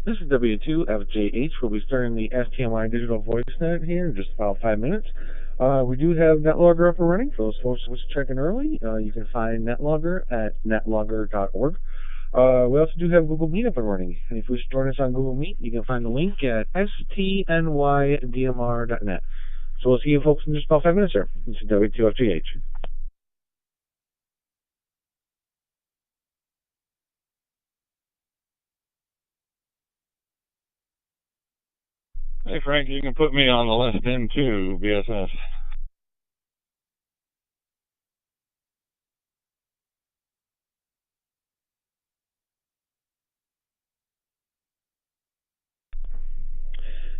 This is W2FJH. We'll be starting the STNY digital voice net here in just about 5 minutes. We do have NetLogger up and running. For those folks who wish to check in early, you can find NetLogger at netlogger.org. We also do have Google Meet up and running. And if you wish to join us on Google Meet, you can find the link at STNYDMR.net. So we'll see you folks in just about 5 minutes here. This is W2FJH. Hey Frank, you can put me on the list in too, BSS.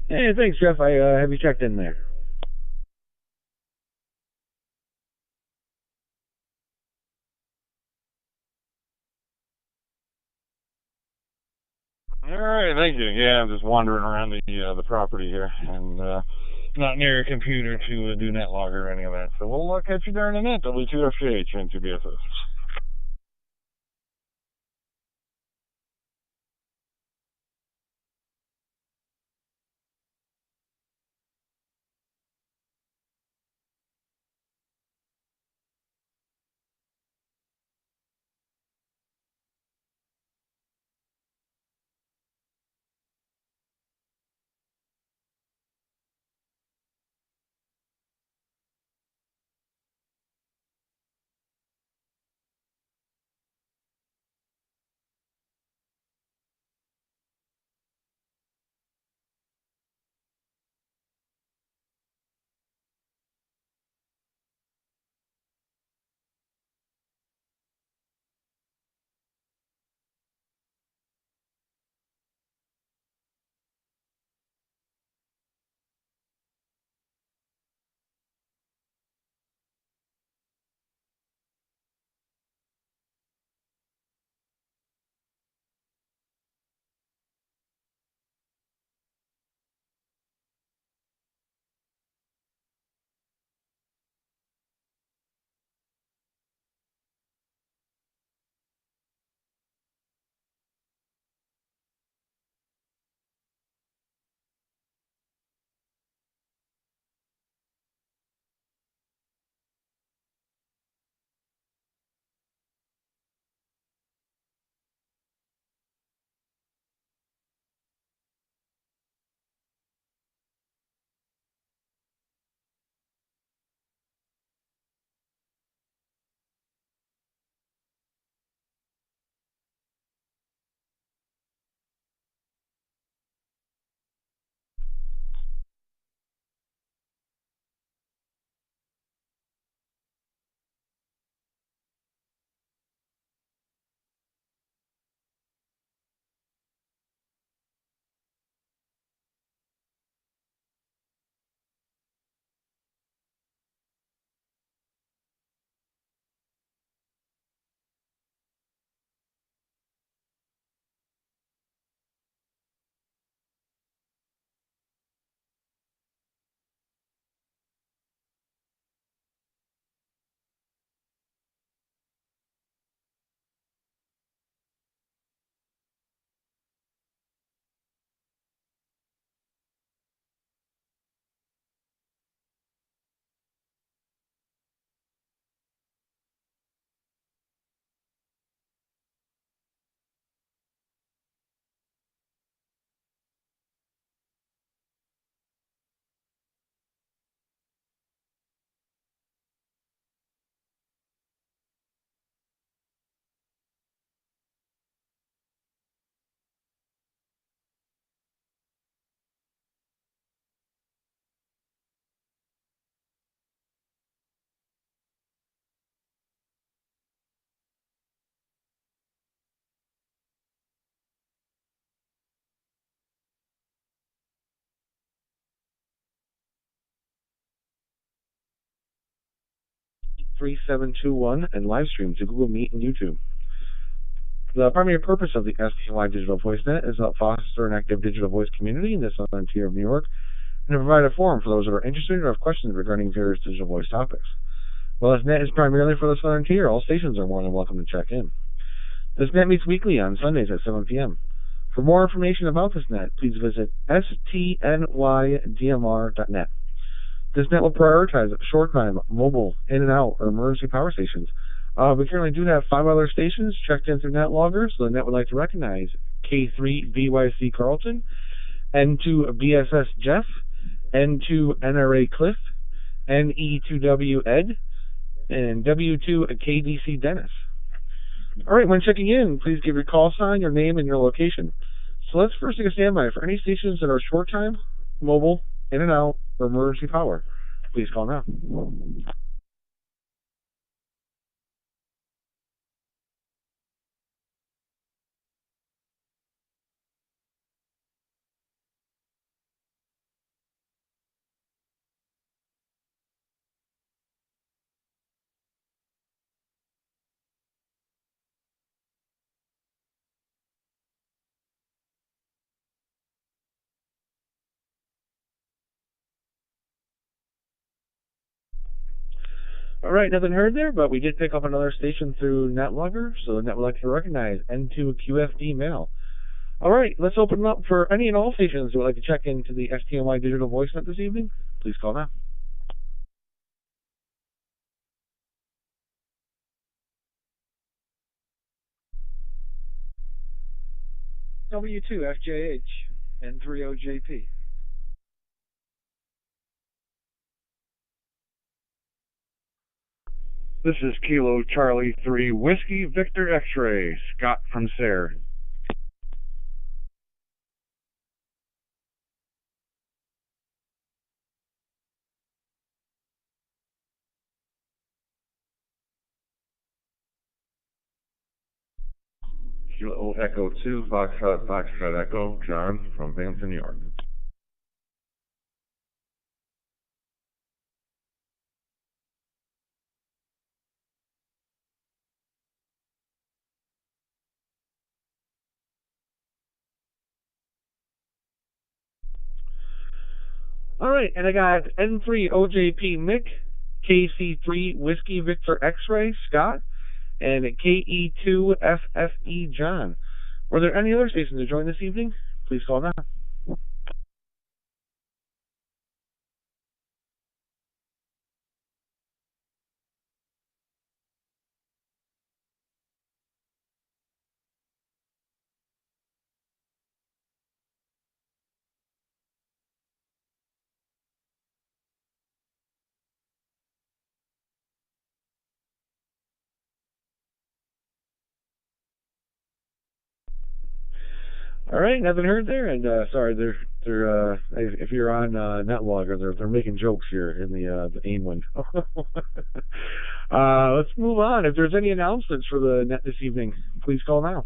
Hey, thanks, Jeff. I have you checked in there. All right, thank you. Yeah, I'm just wandering around the property here, and not near a computer to do NetLogger or any of that. So we'll catch you there in a minute. W2FJH into BSS. .3721 and live stream to Google Meet and YouTube. The primary purpose of the STNY Digital Voice Net is to foster an active digital voice community in the southern tier of New York and to provide a forum for those that are interested or have questions regarding various digital voice topics. While this net is primarily for the southern tier, all stations are more than welcome to check in. This net meets weekly on Sundays at 7 p.m. For more information about this net, please visit stnydmr.net. This net will prioritize short time, mobile, in and out, or emergency power stations. We currently do have 5 other stations checked in through NetLogger, so the net would like to recognize K3 BYC Carlton, N2 BSS Jeff, N2 NRA Cliff, NE2W Ed, and W2 KDC Dennis. All right, when checking in, please give your call sign, your name, and your location. So let's first take a standby for any stations that are short time, mobile, in and out, or emergency power. Please call now. All right, nothing heard there, but we did pick up another station through NetLogger, so the net would like to recognize N2 QFD mail. All right, let's open it up for any and all stations who would like to check into the STNY digital voice net this evening. Please call now. W2 FJH and 30JP. This is Kilo Charlie 3 Whiskey Victor X-Ray, Scott from Sayre. Kilo Echo 2 Foxtrot Echo, John from Binghamton, New York. All right, and I got N3 OJP Mick, KC3 Whiskey Victor X-Ray Scott, and KE2 FFE John. Were there any other stations to join this evening? Please call now. All right, nothing heard there, and sorry, if you're on NetLogger, they're making jokes here in the AIM window. Let's move on. If there's any announcements for the net this evening, please call now.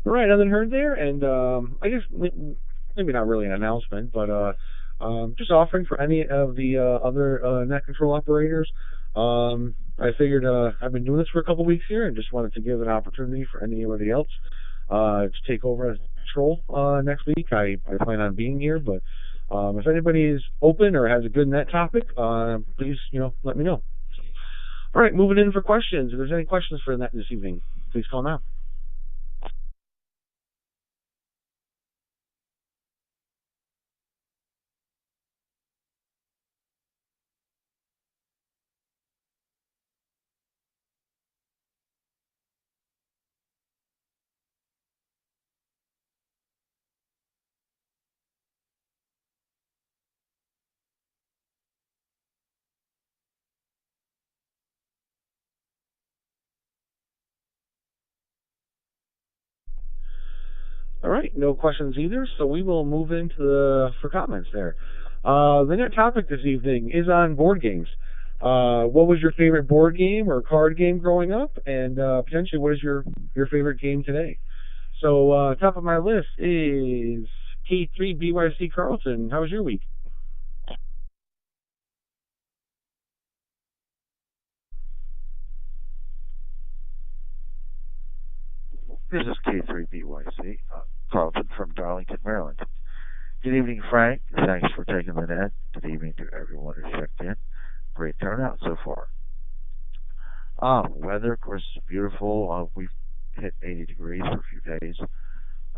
All right, nothing heard there, and I guess maybe not really an announcement, but just offering for any of the other net control operators. I figured I've been doing this for a couple weeks here, and just wanted to give an opportunity for anybody else to take over as control next week. I plan on being here, but if anybody is open or has a good net topic, please let me know. All right, moving in for questions. If there's any questions for net this evening, please call now. All right, no questions either, so we will move into for comments there. The net topic this evening is on board games. What was your favorite board game or card game growing up, and potentially what is your favorite game today? So top of my list is K3 BYC Carlton. How was your week? This is K3BYC, Carlton from Darlington, Maryland. Good evening, Frank. Thanks for taking the net. Good evening to everyone who checked in. Great turnout so far. Weather, of course, is beautiful. We've hit 80 degrees for a few days.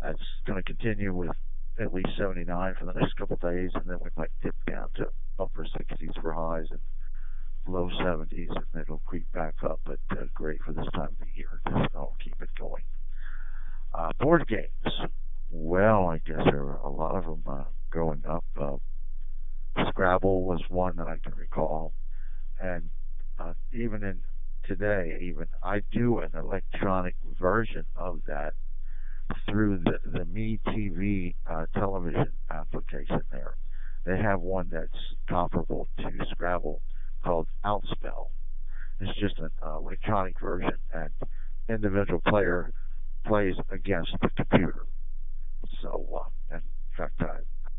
That's going to continue with at least 79 for the next couple of days, and then we might dip down to upper 60s for highs and low 70s, and then it'll creep back up. But great for this time of the year. Just keep it going. Board games. Well, I guess there are a lot of them growing up. Scrabble was one that I can recall, and even in today, even I do an electronic version of that through the Me TV television application. They have one that's comparable to Scrabble called Outspell. It's just an electronic version, and individual player plays against the computer. So, in fact,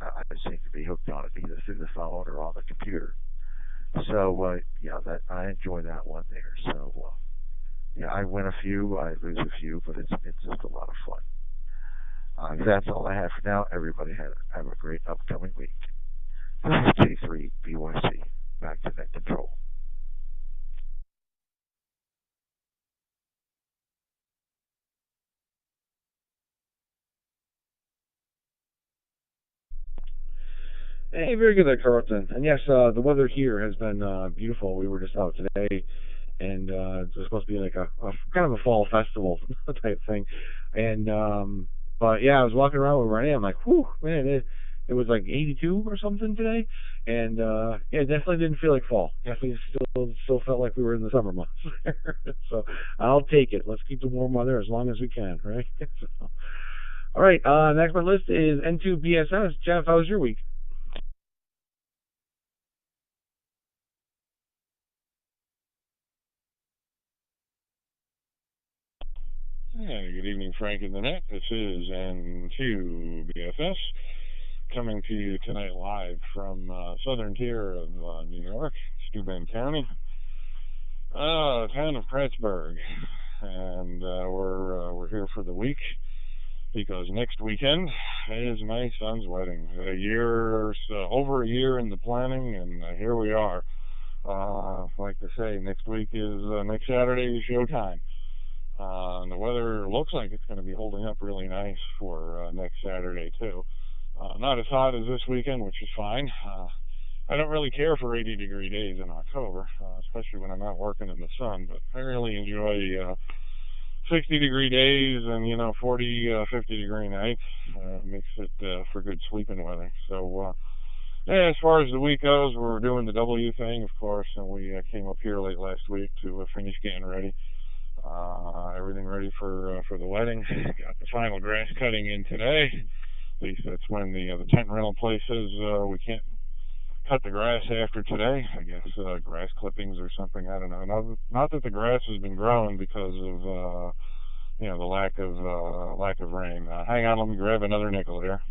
I seem to be hooked on it either through the phone or on the computer. So, yeah, that I enjoy that one there. So, yeah, I win a few, I lose a few, but it's just a lot of fun. That's all I have for now. Everybody have a great upcoming week. This is J3 BYC. Back to net control. Hey, very good there, Carlton. And yes, the weather here has been beautiful. We were just out today, and it's supposed to be like a kind of a fall festival type thing. And but yeah, I was walking around where I am, like, whew, man, it was like 82 or something today, and yeah, it definitely didn't feel like fall. Definitely still felt like we were in the summer months. So I'll take it. Let's keep the warm weather as long as we can, right? So, all right, next on the list is N2BSS. Jeff, how was your week? Yeah, good evening, Frank and the Net. This is N2BFS coming to you tonight live from southern tier of New York, Steuben County, town of Prattsburg, and we're here for the week because next weekend is my son's wedding. Over a year in the planning, and here we are. Like to say, next week is next Saturday is showtime. And the weather looks like it's going to be holding up really nice for next Saturday too. Not as hot as this weekend, which is fine. I don't really care for 80-degree days in October, especially when I'm not working in the sun. But I really enjoy 60-degree days and 40, 50-degree nights. Makes it for good sleeping weather. So. Yeah, as far as the week goes, we're doing the W thing, of course, and we came up here late last week to finish getting ready. Everything ready for the wedding. Got the final grass cutting in today. At least that's when the tent rental place says we can't cut the grass after today. I guess grass clippings or something. I don't know. Not that the grass has been growing because of the lack of rain. Hang on, let me grab another nickel here.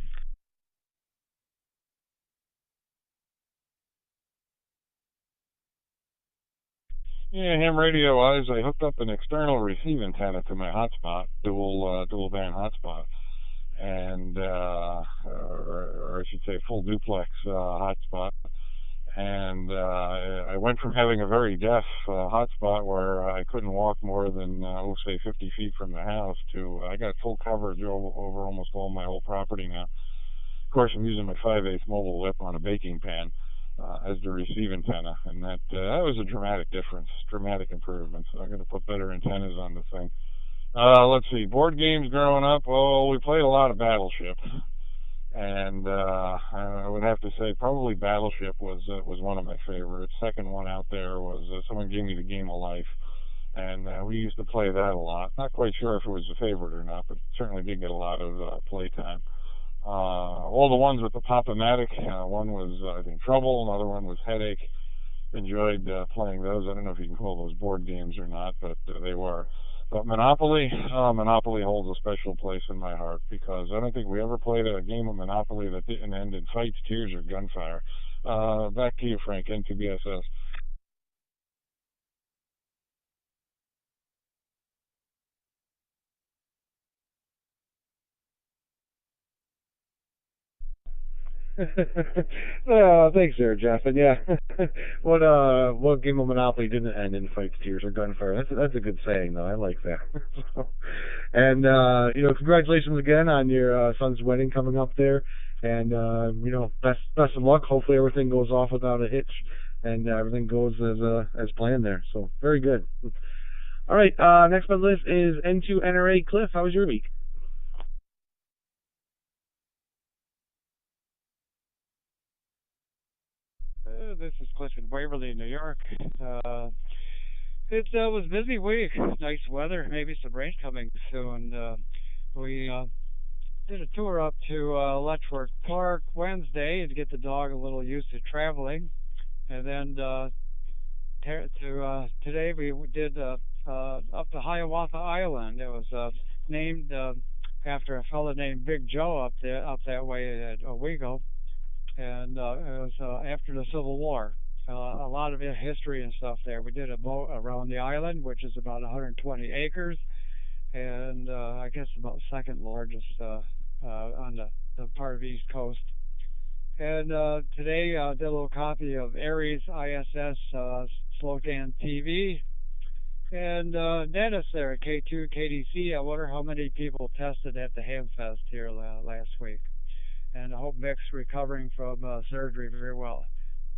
Yeah, ham radio wise, I hooked up an external receive antenna to my hotspot, dual band hotspot, and or I should say full duplex hotspot. And I went from having a very deaf hotspot where I couldn't walk more than say 50 feet from the house to I got full coverage over almost all my whole property now. Of course, I'm using my 5/8 mobile whip on a baking pan as the receive antenna, and that was a dramatic difference, dramatic improvement. So I'm going to put better antennas on the thing. Let's see, board games growing up. Well, we played a lot of Battleship, and I would have to say probably Battleship was one of my favorites. Second one out there was someone gave me the Game of Life, and we used to play that a lot. Not quite sure if it was a favorite or not, but certainly did get a lot of playtime. All the ones with the Pop-O-Matic. One was, I think, Trouble. Another one was Headache. Enjoyed playing those. I don't know if you can call those board games or not, but they were. But Monopoly holds a special place in my heart because I don't think we ever played a game of Monopoly that didn't end in fights, tears, or gunfire. Back to you, Frank, N2BSS. Thanks there, Jeff. And yeah, what game of Monopoly didn't end in fights, tears, or gunfire? That's a good saying, though. I like that. So, and congratulations again on your son's wedding coming up there. And best of luck. Hopefully everything goes off without a hitch, and everything goes as planned there. So very good. All right. Next on the list is N2NRA Cliff. How was your week? This is Cliff in Waverly, New York. Uh, it was a busy week. Nice weather, maybe some rain coming soon. We did a tour up to Letchworth Park Wednesday to get the dog a little used to traveling, and then today we did up to Hiawatha Island. It was named after a fellow named Big Joe up that way at Owego, and it was after the Civil War. A lot of history and stuff there. We did a boat around the island, which is about 120 acres, and I guess about second largest on the part of the East Coast. And today, did a little copy of Aries ISS Slocan TV. And Dennis there at K2 KDC. I wonder how many people tested at the Hamfest here last week. And I hope Mick's recovering from surgery very well.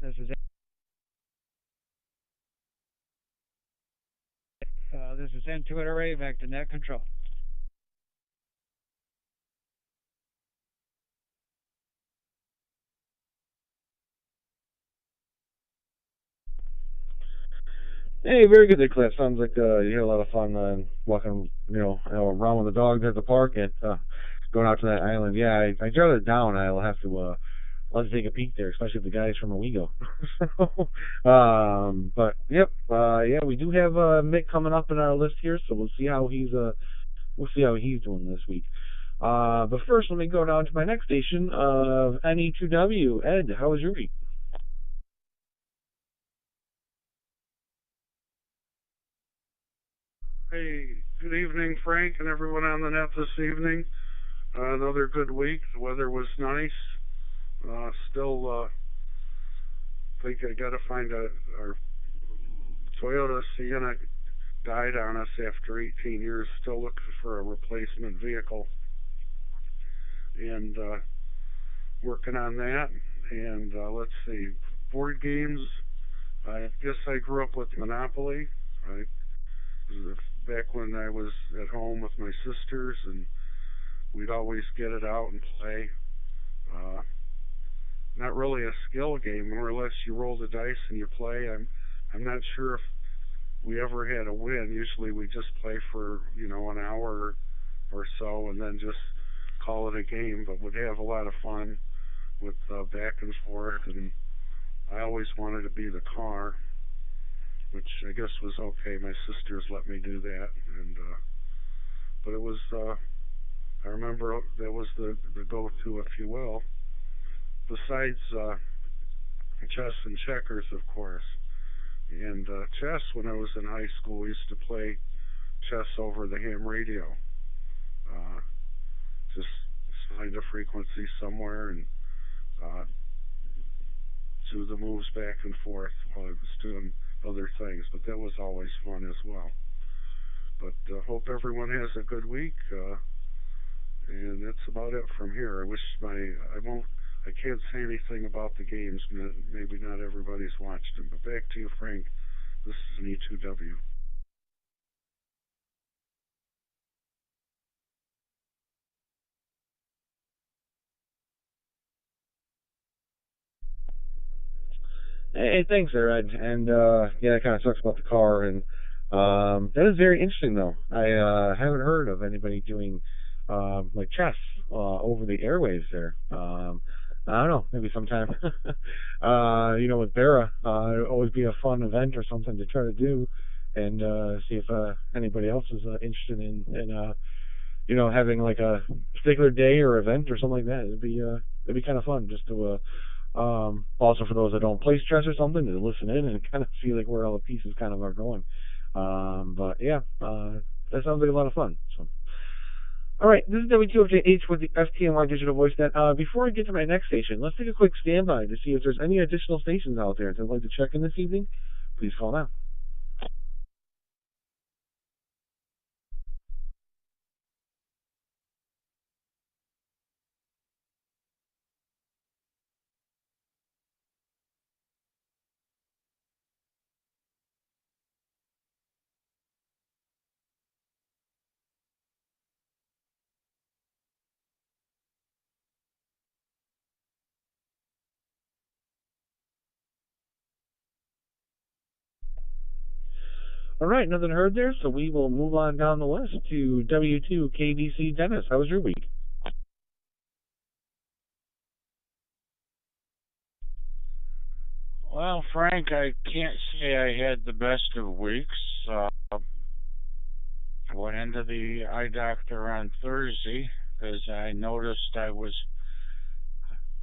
This is N2NRA back to net control. Hey, very good there, Cliff. Sounds like you had a lot of fun walking, around with the dogs at the park and going out to that island. Yeah, I jotted it down. I'll have to take a peek there, especially if the guy's from Owego. But yep, yeah, we do have Mick coming up in our list here, so we'll see how he's doing this week. But first, let me go down to my next station of NE2W. Ed, how was your week? Hey, good evening, Frank, and everyone on the net this evening. Another good week. The weather was nice. Still think I got to find our Toyota Sienna died on us after 18 years. Still looking for a replacement vehicle, and working on that. And let's see, board games. I guess I grew up with Monopoly. I back when I was at home with my sisters, and we'd always get it out and play. Uh, Not really a skill game, more or less. You roll the dice and you play. I'm not sure if we ever had a win. Usually we just play for an hour or so, and then just call it a game. But we'd have a lot of fun with back and forth. And I always wanted to be the car, which I guess was okay. My sisters let me do that, and but it was. I remember that was the go-to, if you will. Besides chess and checkers, of course. And chess, when I was in high school, we used to play chess over the ham radio. Uh, just find a frequency somewhere and uh, do the moves back and forth while I was doing other things. But that was always fun as well. But hope everyone has a good week. And that's about it from here. I can't say anything about the games. Maybe not everybody's watched them. But back to you, Frank. This is an E2W. Hey, thanks there, Ed. And yeah, it kind of sucks about the car. And that is very interesting, though. I haven't heard of anybody doing like chess over the airwaves there. I don't know, maybe sometime. With Vera, it'd always be a fun event or something to try to do, and see if anybody else is in having like a particular day or event or something like that. It'd be kind of fun just to also for those that don't play chess or something to listen in and kind of see like where all the pieces kind of are going. But yeah, that sounds like a lot of fun. So. All right, this is W2FJH with the STNY Digital Voice Net. Before I get to my next station, let's take a quick standby to see if there's any additional stations out there that would like to check in this evening. Please call now. All right, nothing heard there, so we will move on down the list to W2KDC Dennis. How was your week? Well, Frank, I can't say I had the best of weeks. Went into the eye doctor on Thursday because I noticed I was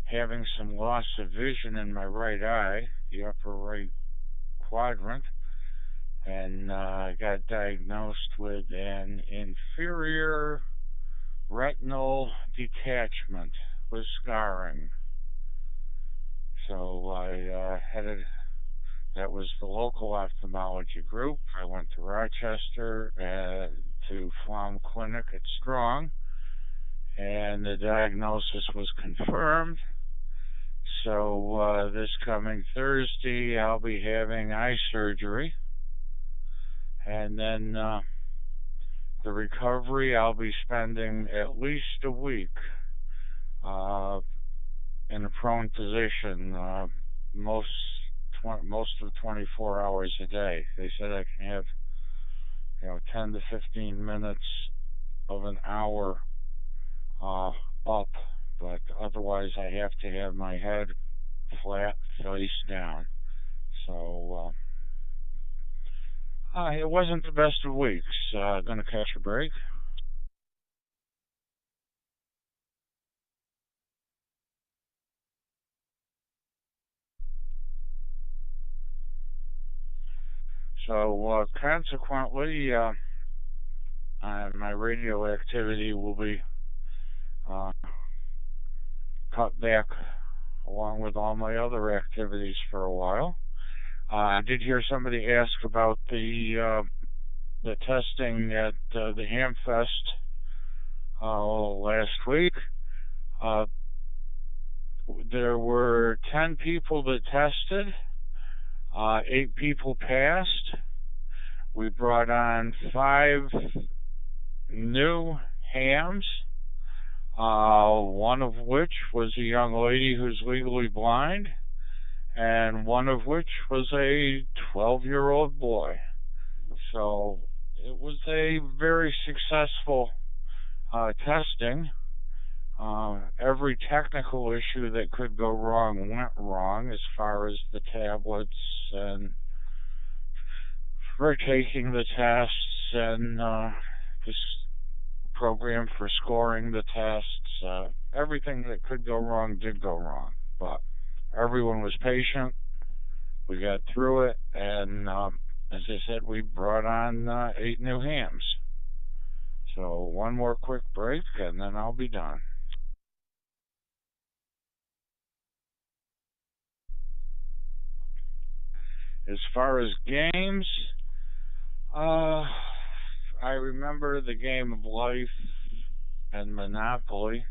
having some loss of vision in my right eye, the upper right quadrant, and I got diagnosed with an inferior retinal detachment with scarring. So I headed. That was the local ophthalmology group. I went to Rochester to Flom Clinic at Strong, and the diagnosis was confirmed. So this coming Thursday, I'll be having eye surgery, and then the recovery, I'll be spending at least a week uh, in a prone position, most most of 24 hours a day. They said I can have 10 to 15 minutes of an hour up, but otherwise I have to have my head flat, face down. So it wasn't the best of weeks. Gonna catch a break. So consequently, my radio activity will be uh, cut back along with all my other activities for a while. I did hear somebody ask about the testing at the Hamfest last week. Uh, there were 10 people that tested. 8 people passed. We brought on 5 new hams, one of which was a young lady who's legally blind, and one of which was a 12-year-old boy. So it was a very successful testing. Every technical issue that could go wrong went wrong as far as the tablets and for taking the tests and this program for scoring the tests. Everything that could go wrong did go wrong, but everyone was patient. We got through it, and as I said, we brought on 8 new hams. So one more quick break, and then I'll be done. As far as games, I remember the game of life and Monopoly.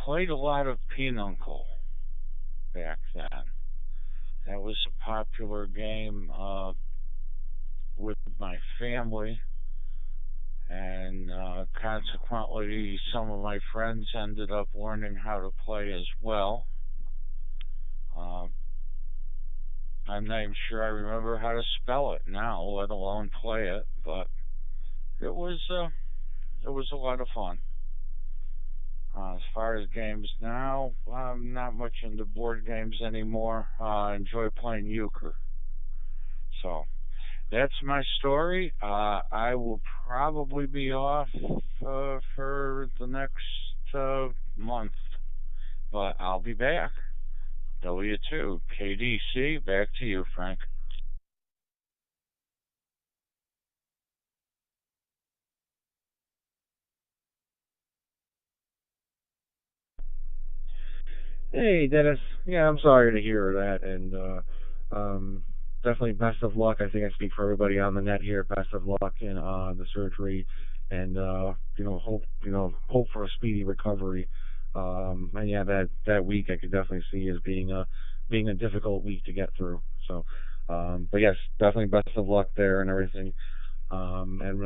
Played a lot of Pinochle back then. That was a popular game with my family, and consequently, some of my friends ended up learning how to play as well. I'm not even sure I remember how to spell it now, let alone play it, but it was a lot of fun. As far as games now, I'm not much into board games anymore. I enjoy playing euchre. So that's my story. I will probably be off for the next month, but I'll be back. W2, KDC, back to you, Frank. Hey, Dennis. Yeah, I'm sorry to hear that, and definitely best of luck. I think I speak for everybody on the net here. Best of luck in the surgery, and hope for a speedy recovery. And yeah, that week I could definitely see as being a difficult week to get through. So, but yes, definitely best of luck there and everything. And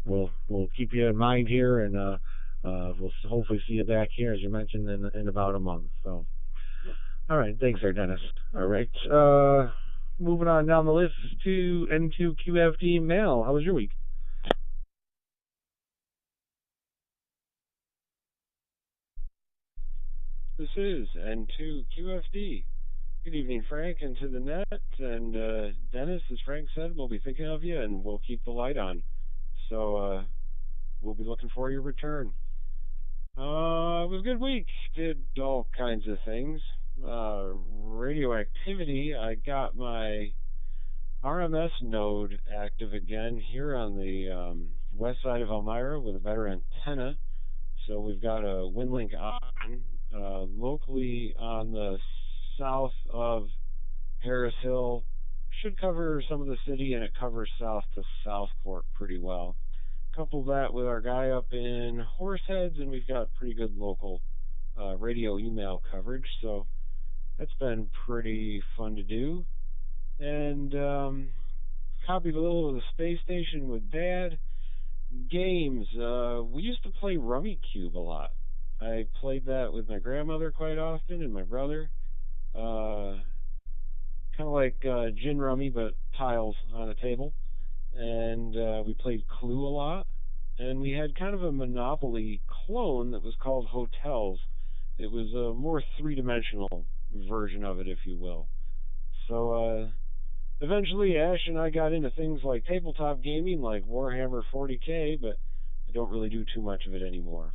we'll keep you in mind here, and we'll hopefully see you back here, as you mentioned, in about a month. So, all right, thanks, there, Dennis. All right, moving on down the list to N2QFD Mail. How was your week? This is N2QFD. Good evening, Frank, and to the net. And Dennis, as Frank said, we'll be thinking of you and we'll keep the light on. So we'll be looking for your return. It was a good week. Did all kinds of things. Radioactivity, I got my RMS node active again here on the west side of Elmira with a better antenna. So we've got a WinLink on locally on the south of Harris Hill. Should cover some of the city, and it covers south to Southport pretty well. Couple that with our guy up in Horseheads, and we've got pretty good local radio email coverage. So that's been pretty fun to do. And copied a little of the space station with Dad. Games. We used to play Rummy Cube a lot. I played that with my grandmother quite often and my brother. Kind of like gin rummy, but tiles on a table. And we played Clue a lot. And we had kind of a Monopoly clone that was called Hotels. It was a more three-dimensional version of it, if you will. So eventually, Ash and I got into things like tabletop gaming, like Warhammer 40K, but I don't really do too much of it anymore.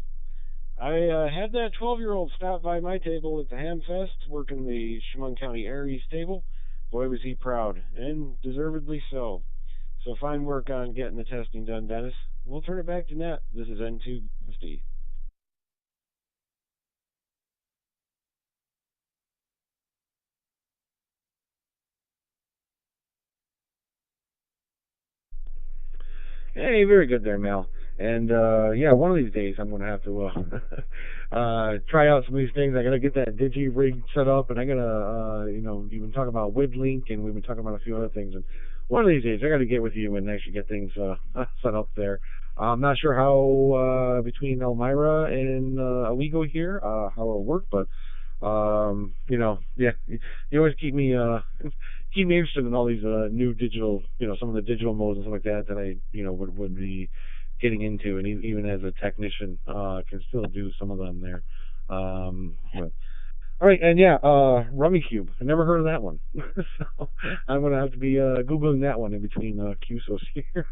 I had that 12-year-old stop by my table at the Hamfest, working the Chemung County Aries table. Boy, was he proud, and deservedly so. So fine work on getting the testing done, Dennis. We'll turn it back to Net. This is N250. Hey, very good there, Mel. And yeah, one of these days I'm gonna have to try out some of these things. I gotta get that digi rig set up, and I gotta you've been talking about WidLink, and we've been talking about a few other things. And one of these days I gotta get with you and actually get things set up there. I'm not sure how between Elmira and Owego here how it'll work, but yeah, you always keep me interested in all these new digital, some of the digital modes and stuff like that I, would be getting into, and even as a technician, can still do some of them there. But, all right, and yeah, Rummy Cube. I never heard of that one, so I'm gonna have to be googling that one in between QSOs here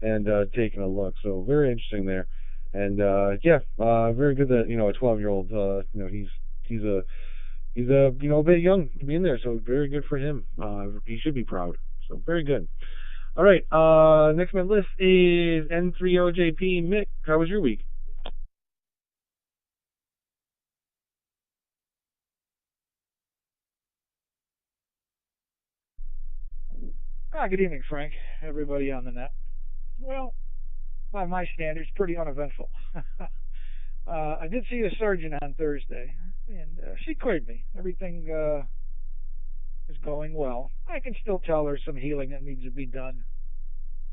and taking a look. So very interesting there, and yeah, very good that a 12-year-old, he's a bit young to be in there, so very good for him. He should be proud. So very good. All right, next on my list is N3OJP. Mick, how was your week? Good evening, Frank. Everybody on the net. Well, by my standards, pretty uneventful. I did see a surgeon on Thursday, and she cleared me. Everything is going well. I can still tell there's some healing that needs to be done,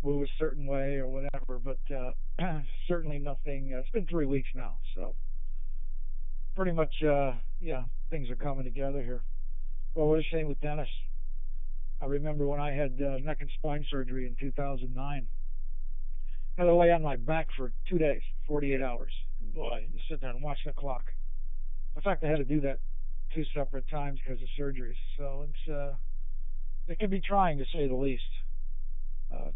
move a certain way or whatever, but certainly nothing. It's been 3 weeks now, so pretty much, yeah, things are coming together here. Well, what a shame with Dennis. I remember when I had neck and spine surgery in 2009. I had to lay on my back for 2 days, 48 hours. And boy, you sit there and watch the clock. In fact, I had to do that 2 separate times because of surgeries. So it can be trying, to say the least.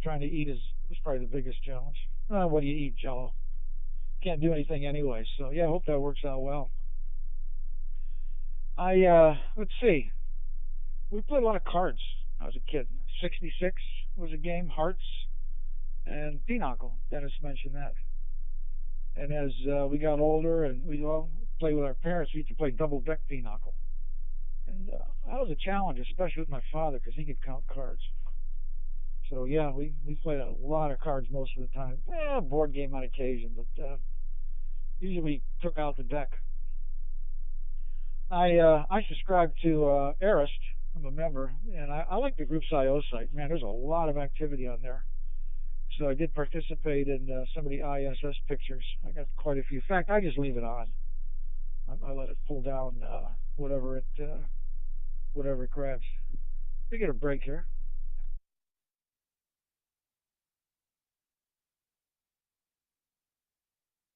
Trying to eat is probably the biggest challenge. What do you eat, Jello? Can't do anything anyway. So yeah, I hope that works out well. Let's see. We played a lot of cards. I was a kid. 66 was a game. Hearts and Pinochle. Dennis mentioned that. And as we got older, and play with our parents. We used to play double deck pinochle, and that was a challenge, especially with my father because he could count cards. So yeah, we played a lot of cards most of the time. Board game on occasion, but usually we took out the deck. I subscribe to Arist. I'm a member, and I like the Groups IO site. Man, there's a lot of activity on there. So I did participate in some of the ISS pictures. I got quite a few. In fact, I just leave it on. I let it pull down whatever it grabs. We get a break here.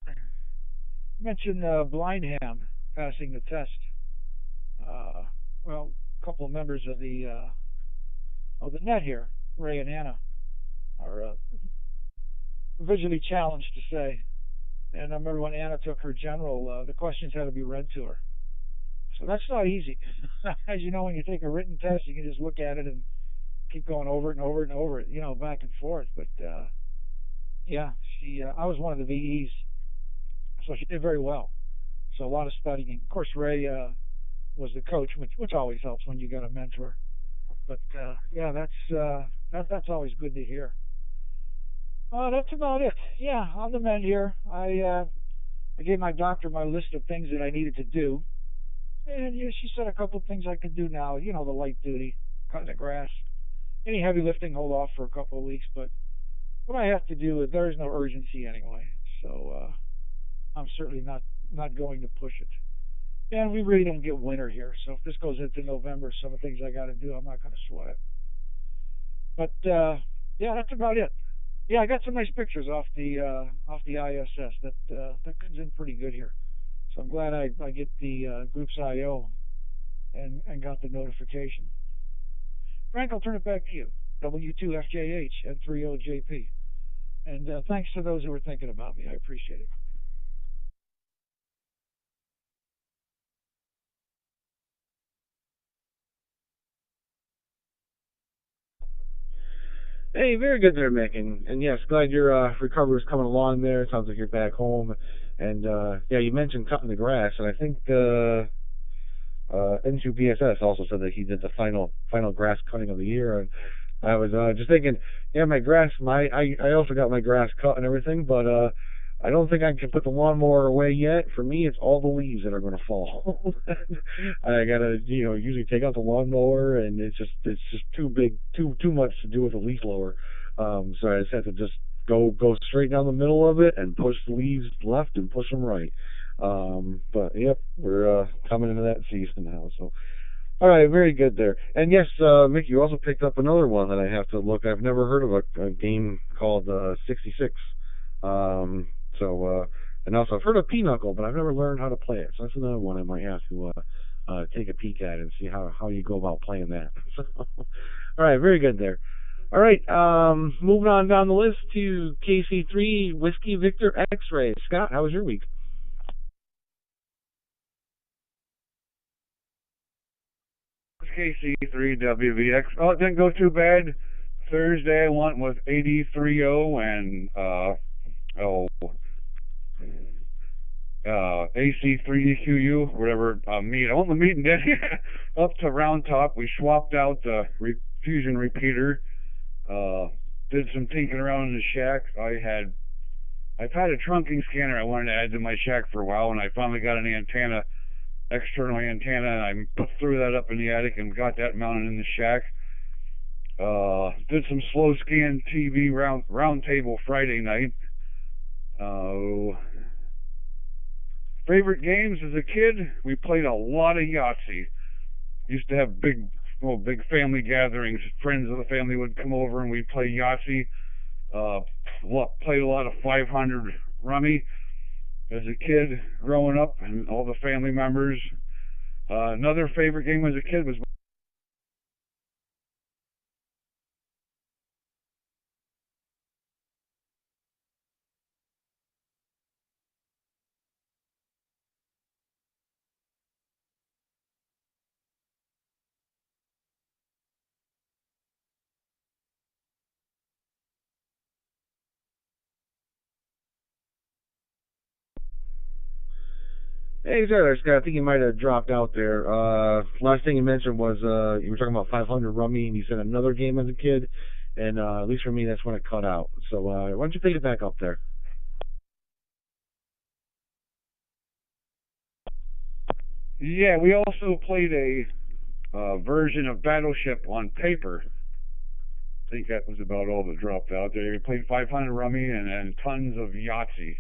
You mentioned Blindham passing the test. Uh, well, a couple of members of the net here, Ray and Anna, are visually challenged to say. And I remember when Anna took her general, the questions had to be read to her. So that's not easy. As you know, when you take a written test, you can just look at it and keep going over it and over it and over it, back and forth. But yeah, I was one of the VEs, so she did very well. So a lot of studying. Of course, Ray was the coach, which always helps when you got a mentor. But yeah, that's always good to hear. That's about it. Yeah, on the mend here. I gave my doctor my list of things that I needed to do, and she said a couple of things I could do now. The light duty, cutting the grass, any heavy lifting, hold off for a couple of weeks. But what I have to do, there is no urgency anyway. So I'm certainly not going to push it. And we really don't get winter here, so if this goes into November, some of the things I got to do, I'm not going to sweat it. But yeah, that's about it. Yeah, I got some nice pictures off the ISS. That comes in pretty good here. So I'm glad I get the Groups IO and got the notification. Frank, I'll turn it back to you. W2FJH and 30JP. And thanks to those who were thinking about me. I appreciate it. Hey, very good there, Mick, and yes, glad your recovery is coming along there. It sounds like you're back home, and yeah, you mentioned cutting the grass, and I think N2BSS also said that he did the final grass cutting of the year, and I was just thinking, yeah, I also got my grass cut and everything, but I don't think I can put the lawnmower away yet. For me, it's all the leaves that are going to fall. I gotta, usually take out the lawnmower, and it's just too big, too much to do with a leaf blower. So I just have to just go straight down the middle of it and push the leaves left and push them right. But yep, we're coming into that season now. So all right, very good there. And yes, Mick, you also picked up another one that I have to look. I've never heard of a game called 66. Um, and also I've heard of Pinochle, but I've never learned how to play it. So that's another one I might have to take a peek at and see how you go about playing that. So, all right, very good there. All right, moving on down the list to KC3 Whiskey Victor X-Ray. Scott, how was your week? KC3WVX. Oh, it didn't go too bad. Thursday I went with 83.0 and AC3EQU, whatever meet. I went to the meeting up to Round Top. We swapped out the fusion repeater. Did some tinking around in the shack. I've had a trunking scanner I wanted to add to my shack for a while, and I finally got an antenna, external antenna, and I threw that up in the attic and got that mounted in the shack. Did some slow scan TV round table Friday night. Favorite games as a kid, we played a lot of Yahtzee. Used to have big family gatherings. Friends of the family would come over and we'd play Yahtzee. Played a lot of 500 Rummy as a kid growing up, and all the family members. Another favorite game as a kid was Hey, sorry, Scott. I think you might have dropped out there. Last thing you mentioned was you were talking about 500 Rummy, and you said another game as a kid, and at least for me, that's when it cut out. So why don't you take it back up there? Yeah, we also played a version of Battleship on paper. I think that was about all that dropped out there. We played 500 Rummy and tons of Yahtzee.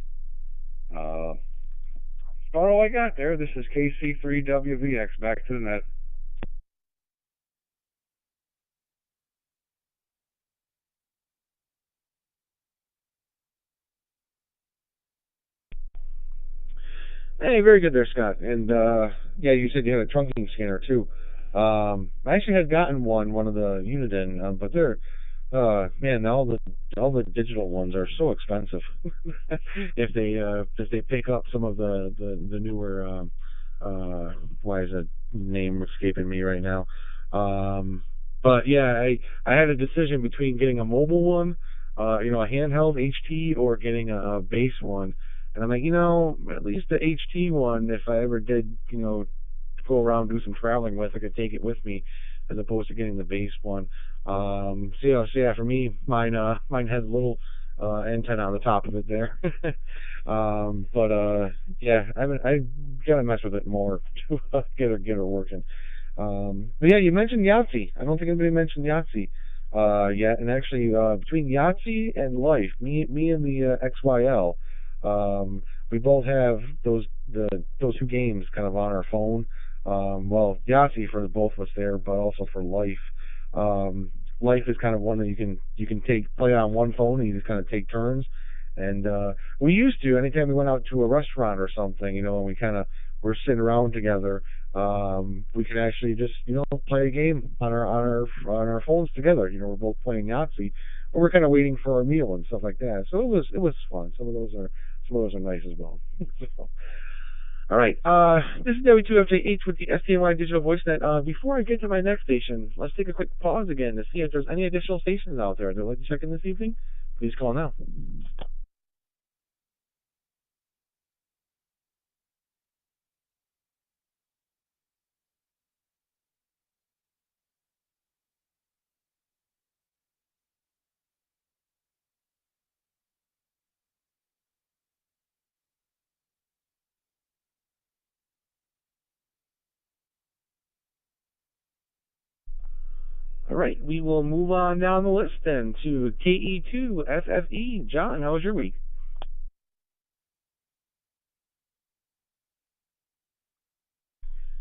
That's about all I got there. This is KC3WVX. Back to the net. Hey, very good there, Scott. And yeah, you said you had a trunking scanner too. I actually had gotten one of the Uniden, but they're man, all the digital ones are so expensive. If they pick up some of the newer why is that name escaping me right now? But yeah, I had a decision between getting a mobile one, a handheld HT, or getting a base one. And I'm like, at least the HT one, if I ever did, go around do some traveling with, I could take it with me, as opposed to getting the base one. So yeah, for me, mine has a little antenna on the top of it there. But yeah, I gotta mess with it more to get her working. But yeah, you mentioned Yahtzee. I don't think anybody mentioned Yahtzee yet. And actually, between Yahtzee and Life, me and the XYL, we both have those two games kind of on our phone. Well, Yahtzee for both of us there, but also for Life. Life is kind of one that you can play on one phone, and you just kind of take turns. And we used to, anytime we went out to a restaurant or something, and we kind of were sitting around together, we could actually just play a game on our phones together. We're both playing Yahtzee, or we're kind of waiting for our meal and stuff like that. So it was fun. Some of those are nice as well. So, all right. This is W2FJH with the STNY Digital VoiceNet. Before I get to my next station, let's take a quick pause again to see if there's any additional stations out there that would like to check in this evening. Please call now. All right, we will move on down the list then to KE2FFE. John, how was your week?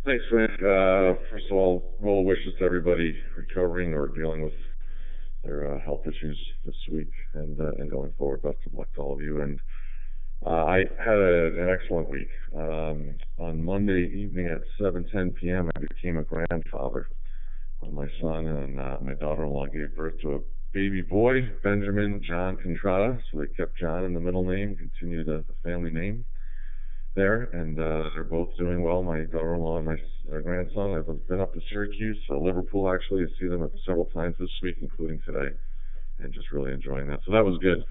Thanks, Frank. First of all, well wishes to everybody recovering or dealing with their health issues this week and going forward. Best of luck to all of you. And I had an excellent week. On Monday evening at 7:10 p.m., I became a grandfather when my son and my daughter-in-law gave birth to a baby boy, Benjamin John Contrada. So they kept John in the middle name, continued the family name there, and they're both doing well. My daughter-in-law and my grandson. I've been up to Syracuse, Liverpool actually, to see them several times this week, including today, and just really enjoying that. So that was good.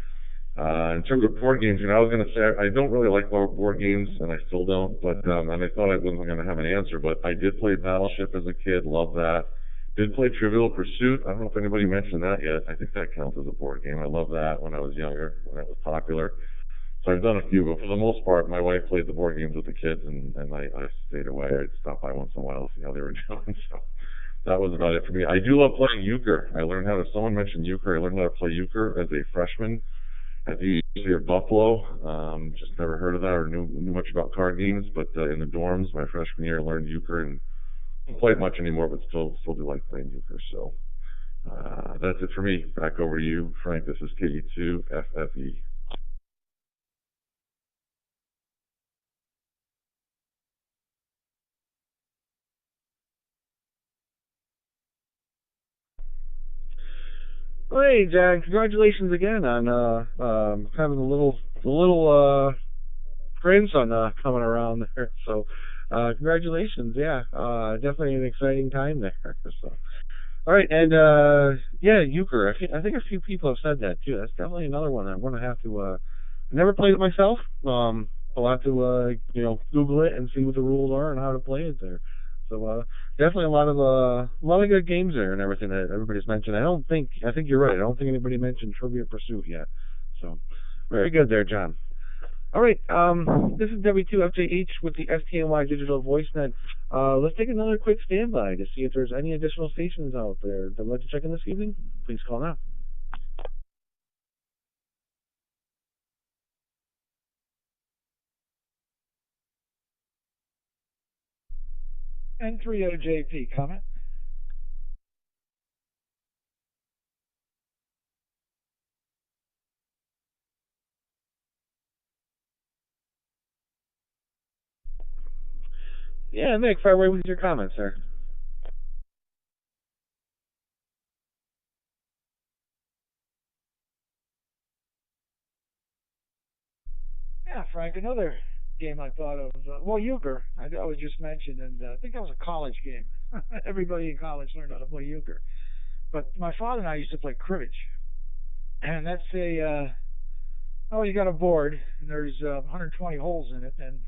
In terms of board games, I was going to say I don't really like board games, and I still don't. But and I thought I wasn't going to have an answer, but I did play Battleship as a kid. Love that. Did play Trivial Pursuit. I don't know if anybody mentioned that yet. I think that counts as a board game. I loved that when I was younger, when it was popular. So I've done a few, but for the most part, my wife played the board games with the kids, and I stayed away. I'd stop by once in a while to see how they were doing. So that was about it for me. I do love playing euchre. I learned how to. Someone mentioned euchre. I learned how to play euchre as a freshman at the University of Buffalo. Just never heard of that or knew much about card games, but in the dorms my freshman year, I learned euchre and don't play it much anymore, but still do like playing euchre. So that's it for me. Back over to you, Frank. This is KE2FFE. Hey, Jack! Congratulations again on having the little grandson coming around there. So congratulations! Yeah, definitely an exciting time there. So. All right, and yeah, euchre. I think a few people have said that too. That's definitely another one I'm going to have to. I never played it myself, but I'll have to Google it and see what the rules are and how to play it there. So definitely a lot of good games there and everything that everybody's mentioned. I think you're right. I don't think anybody mentioned Trivia Pursuit yet. So very good there, John. All right, this is W2FJH with the STNY Digital VoiceNet. Let's take another quick standby to see if there's any additional stations out there that would like to check in this evening. Please call now. N30JP, comment? Yeah, Nick, fire away with your comments, sir. Yeah, Frank, another game I thought of. Euchre, I was just mentioned, and I think that was a college game. Everybody in college learned how to play euchre. But my father and I used to play cribbage. And that's you got a board, and there's 120 holes in it, and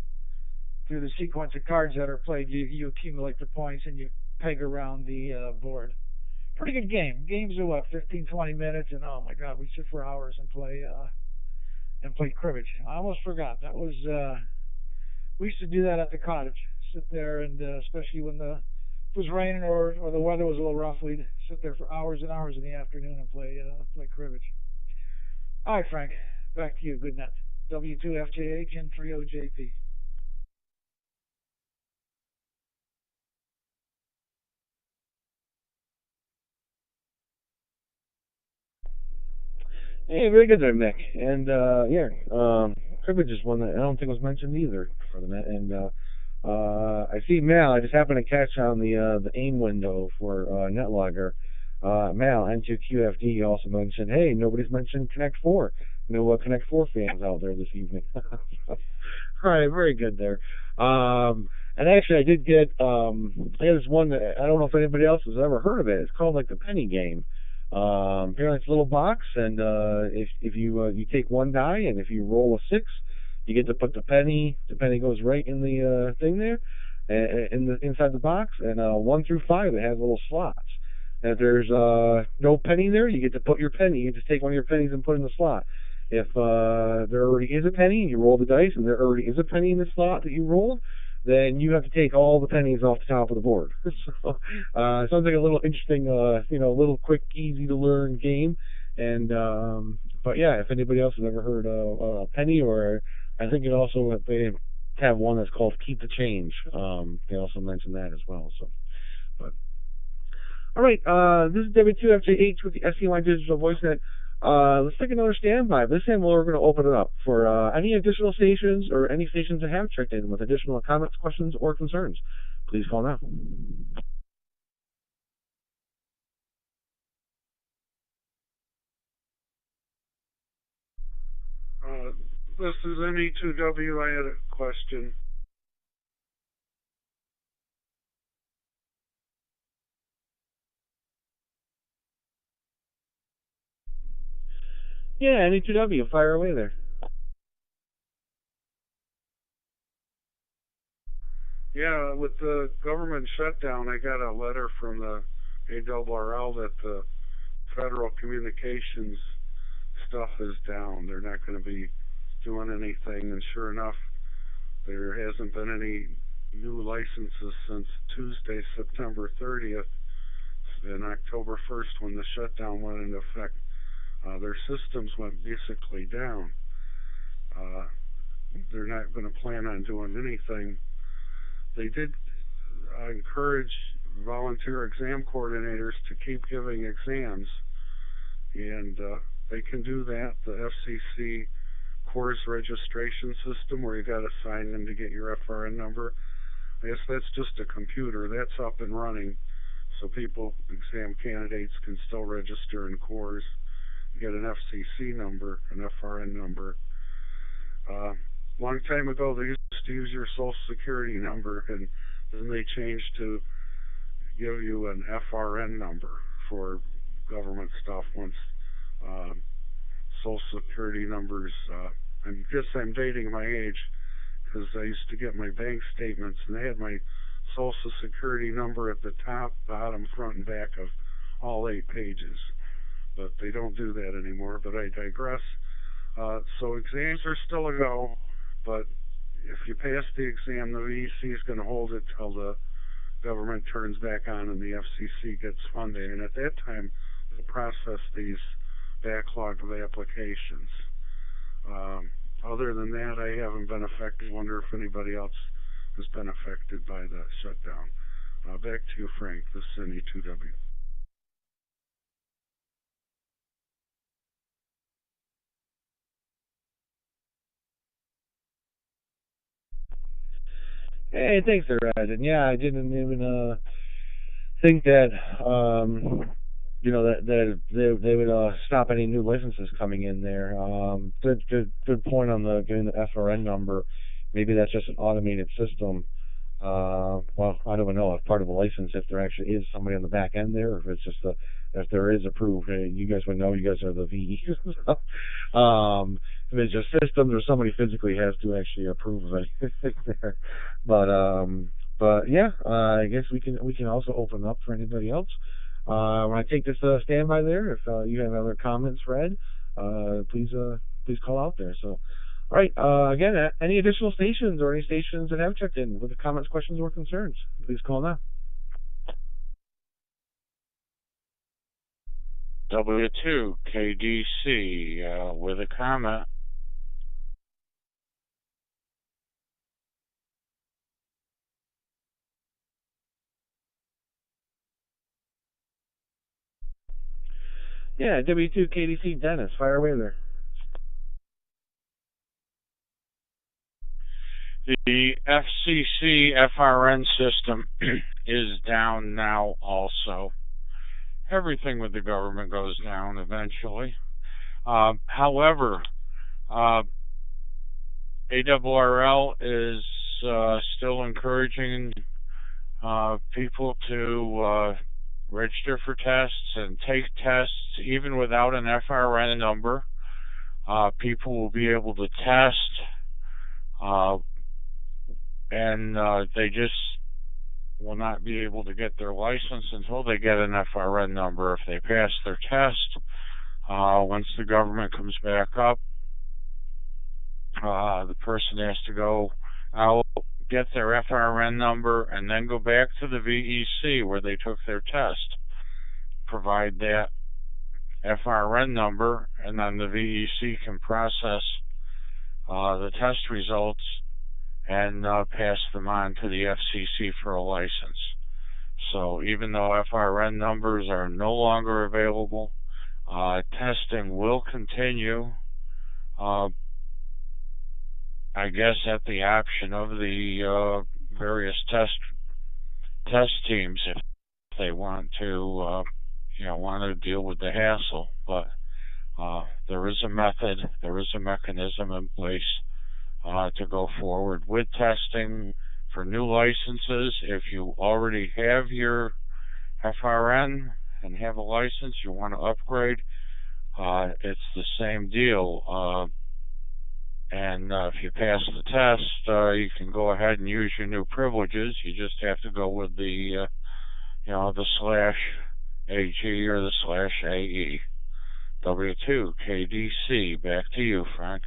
through the sequence of cards that are played, you accumulate the points and you peg around the board. Pretty good game. Games are what, 15, 20 minutes, and oh my God, we sit for hours and play cribbage. I almost forgot. That was we used to do that at the cottage. Sit there and especially when it was raining or the weather was a little rough, we'd sit there for hours and hours in the afternoon and play cribbage. All right, Frank, back to you. Good night. W2FJH and 30JP. Hey, very good there, Nick. And cribbage is one that I don't think was mentioned either for the net. And I see Mal. I just happened to catch on the AIM window for NetLogger. Mal N2QFD also mentioned, hey, nobody's mentioned Connect 4. No Connect 4 fans out there this evening. All right, very good there. And actually, I did get I had this one that I don't know if anybody else has ever heard of it. It's called like the penny game. Apparently it's a little box, and if you take one die, and if you roll a 6, you get to put the penny. The penny goes right in the thing there, inside the box, and 1 through 5 it has little slots. And if there's no penny there, you get to put your penny. You just take one of your pennies and put it in the slot. If there already is a penny, you roll the dice, and there already is a penny in the slot that you rolled, then you have to take all the pennies off the top of the board. So it sounds like a little interesting, little quick, easy to learn game. And but yeah, if anybody else has ever heard a penny, or I think it also they have one that's called Keep the Change. They also mentioned that as well. So, but all right, this is W2FJH with the STNY Digital VoiceNet. Let's take another standby. This time we're going to open it up for any additional stations or any stations that have checked in with additional comments, questions, or concerns. Please call now. This is NE2W. I had a question. Yeah, NE2W, fire away there. Yeah, with the government shutdown, I got a letter from the ARRL that the federal communications stuff is down. They're not going to be doing anything, and sure enough, there hasn't been any new licenses since Tuesday, September 30th, and October 1st when the shutdown went into effect. Their systems went basically down. They're not going to plan on doing anything. They did encourage volunteer exam coordinators to keep giving exams, and they can do that. The FCC course registration system, where you got to sign in to get your FRN number, I guess that's just a computer. That's up and running, so people, exam candidates, can still register in course, get an FCC number, an FRN number. Long time ago, they used to use your Social Security number, and then they changed to give you an FRN number for government stuff once Social Security numbers, I guess I'm dating my age, because I used to get my bank statements and they had my social security number at the top, bottom, front, and back of all 8 pages. But they don't do that anymore, but I digress. So exams are still a go, but if you pass the exam, the VEC is going to hold it till the government turns back on and the FCC gets funding. And at that time, they'll process these backlog of applications. Other than that, I haven't been affected. I wonder if anybody else has been affected by the shutdown. Back to you, Frank, the STNY 2W. Hey, thanks, there, and yeah, I didn't even think that they would stop any new licenses coming in there. Good point on the getting the FRN number. Maybe that's just an automated system. Well, I don't even know if part of the license, if there actually is somebody on the back end there, or if it's just if there is approved. You guys would know. You guys are the VE. If it's just systems or somebody physically has to actually approve of anything there. But yeah, I guess we can also open up for anybody else. When I take this standby there, if you have other comments, Fred, please call out there. So. All right. Again, any additional stations or any stations that have checked in with comments, questions, or concerns, please call now. W2 KDC with a comment. Yeah, W2 KDC Dennis, fire away there. The FCC FRN system is down now also. Everything with the government goes down eventually. However, ARRL is still encouraging people to register for tests and take tests even without an FRN number. People will be able to test, and they just will not be able to get their license until they get an FRN number. If they pass their test, once the government comes back up, the person has to go out, get their FRN number, and then go back to the VEC where they took their test, provide that FRN number, and then the VEC can process the test results and pass them on to the FCC for a license. So even though FRN numbers are no longer available, testing will continue, I guess at the option of the various test teams if they want to deal with the hassle. But there is a method, there is a mechanism in place to go forward with testing for new licenses. If you already have your FRN and have a license, you want to upgrade, it's the same deal. And if you pass the test, you can go ahead and use your new privileges. You just have to go with the /AG or the /AE. W2 KDC. Back to you, Frank.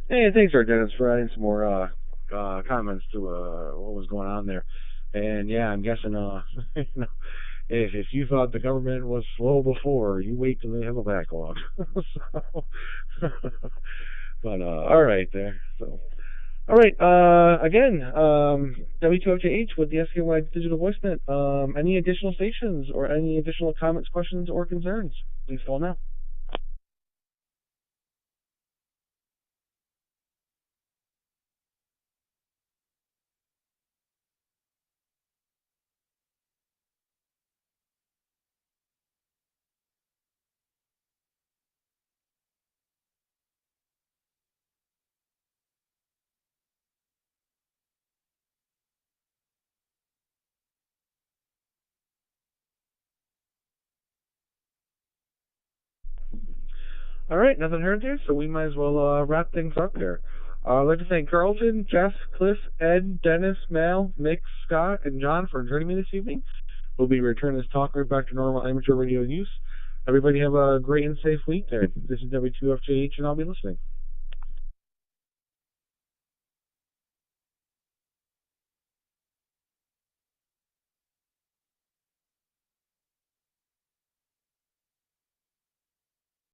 Hey, thanks, Dennis, for adding some more comments to what was going on there. And yeah, I'm guessing if you thought the government was slow before, you wait till they have a backlog. But all right there. So all right. Again, W2FJH with the STNY Digital VoiceNet. Any additional stations or any additional comments, questions, or concerns? Please call now. All right, nothing heard there, so we might as well wrap things up here. I'd like to thank Carlton, Jeff, Cliff, Ed, Dennis, Mal, Mick, Scott, and John for joining me this evening. We'll be returning this talk right back to normal amateur radio use. Everybody have a great and safe week there. This is W2FJH, and I'll be listening.